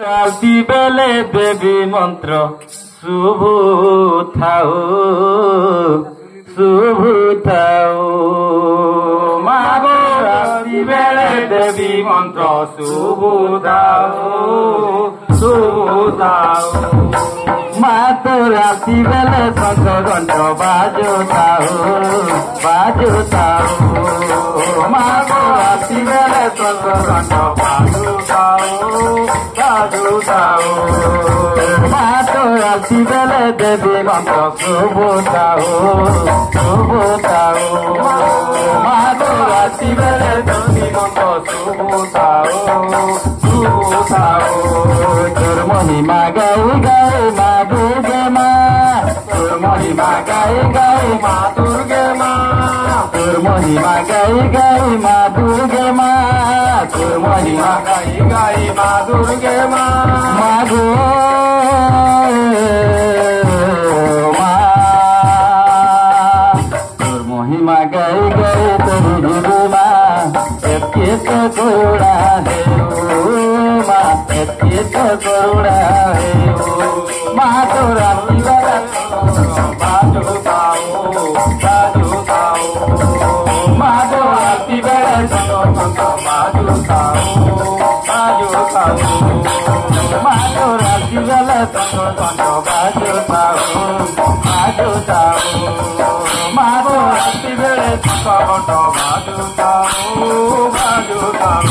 ରାତି ବେଲେ ଦେବୀ ମନ୍ତ୍ର ଶୁଭୁଥାଉ ଶୁଭୁଥାଉ ମାଗୋ ରାତି ବେଲେ ଦେବୀ ମନ୍ତ୍ର ଶୁଭୁଥାଉ ଶୁଭୁଥାଉ ମା ତ ରାତି ବେଲେ ଶଙ୍ଖ ଘଣ୍ଟ ବାଜୁଥାଉ ବାଜୁଥାଉ ମାଗୋ ରାତି ବେଲେ ଶଙ୍ଖ ଘଣ୍ଟ ବାଜୁଥାଉ ବାଜୁଥାଉ ମା ତ ରାତି ବେଲେ ଦେବୀ ମନ୍ତ୍ର ଶୁଭୁଥାଉ ଶୁଭୁଥାଉ ମା ତ ରାତି ବେଲେ ଦେବୀ ମନ୍ତ୍ର ଶୁଭୁଥାଉ ଶୁଭୁଥାଉ ତୋର ମହିମା ଗାଇ ଗାଇ ମା ଦୁର୍ଗେ ମା ତୋର ମହିମା ଗାଇ ଗାଇ ମା ଦୁର୍ଗେ ମା ତୋର ମହିମା ଗାଇ ଗାଇ ମା ଦୁର୍ଗେ ମା ତୋର ମହିମା ଗାଇ ଗାଇ ମା ଦୁର୍ଗେ ମା ମାଗୋ ମା ତୋର ମହିମା ଗାଇ ଗାଇ ତୋର ଦୁର୍ଗେ ମା ଏତେ ତ କରୁଣା ହେଉ ମା ଏତେ ତ କରୁଣା ହେଉ ମା ତ ରାତି ବେଲା ବାଜୁଥାଉ ବାଜୁଥାଉ ମା ତ ରାତି ବେଲା ବାଜୁଥାଉ ବାଜୁଥାଉ ମା ତ ରାତି ବେଲା ବାଜୁଥାଉ ବାଜୁଥାଉ ମା ତ ରାତି ବେଳେ ବାଜୁଥାଉ ବାଜୁଥାଉ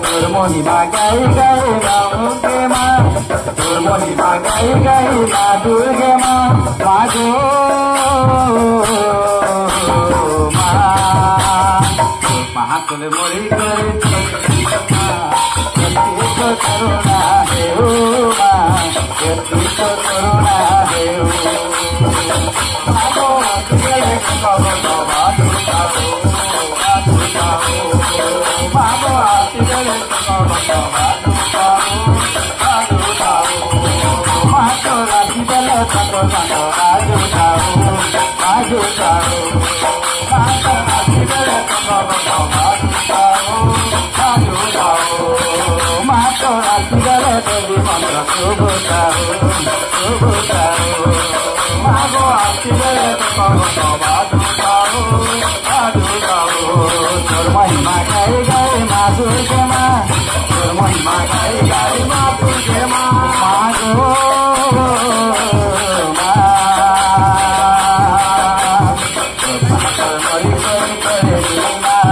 ତୋର ମହିମା ଗାଇ ଗାଇ ମା ଦୁର୍ଗେ ମା ତୋର ମହିମା ଗାଇ ଗାଇ ମା ଦୁର୍ଗେ ମା ମାଗୋ ମା ମହାତଲେ ମରି କରି କରୁଣା ହେଉ ମା ଏତିକ କରୁଣା ହେଉ ମାଗୋ महिमा गाई गाई मा दुर्गे मा तोर महिमा गाई गाई मा दुर्गे मा मागो मा मरि मरि करे मा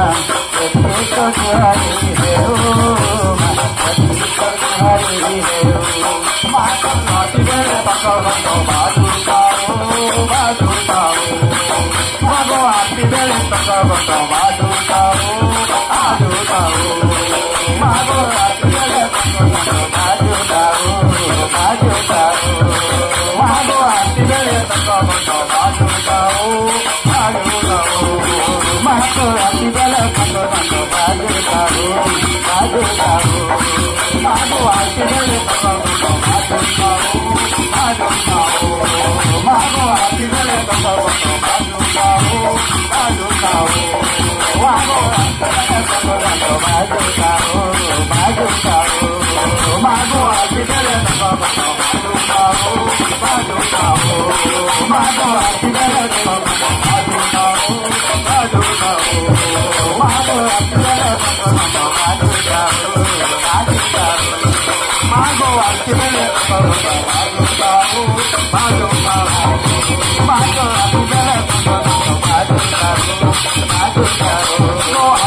एते तो हरि हेउ मा एते तो हरि हेउ मा तो राति बेले पकड़ो बाजुताओ बाजुताओ मागो राति बेले पकड़ो बाजुताओ बाजुताओ मागो राति बेले पकड़ो बाजुताओ बाजुताओ मागो राति बेले पकड़ो बाजुताओ बाजुताओ मागो राति बेले पकड़ो बाजुताओ बाजुताओ मागो राति बेले पकड़ो बाजुताओ बाजुताओ मागो राति बेले पकड़ो बाजुताओ बाजुताओ मागो राति बेले पकड़ो बाजुताओ बाजुताओ मागो राति बेले पकड़ो बाजुताओ बाजुताओ मागो राति बेले पकड़ो बाजुताओ बाजुताओ मागो राति बेले पकड़ो बाजुताओ बाजुताओ मागो राति बेले पकड़ो बाजुताओ बाजुताओ मागो राति बेले पकड़ो बाजुताओ बाजुताओ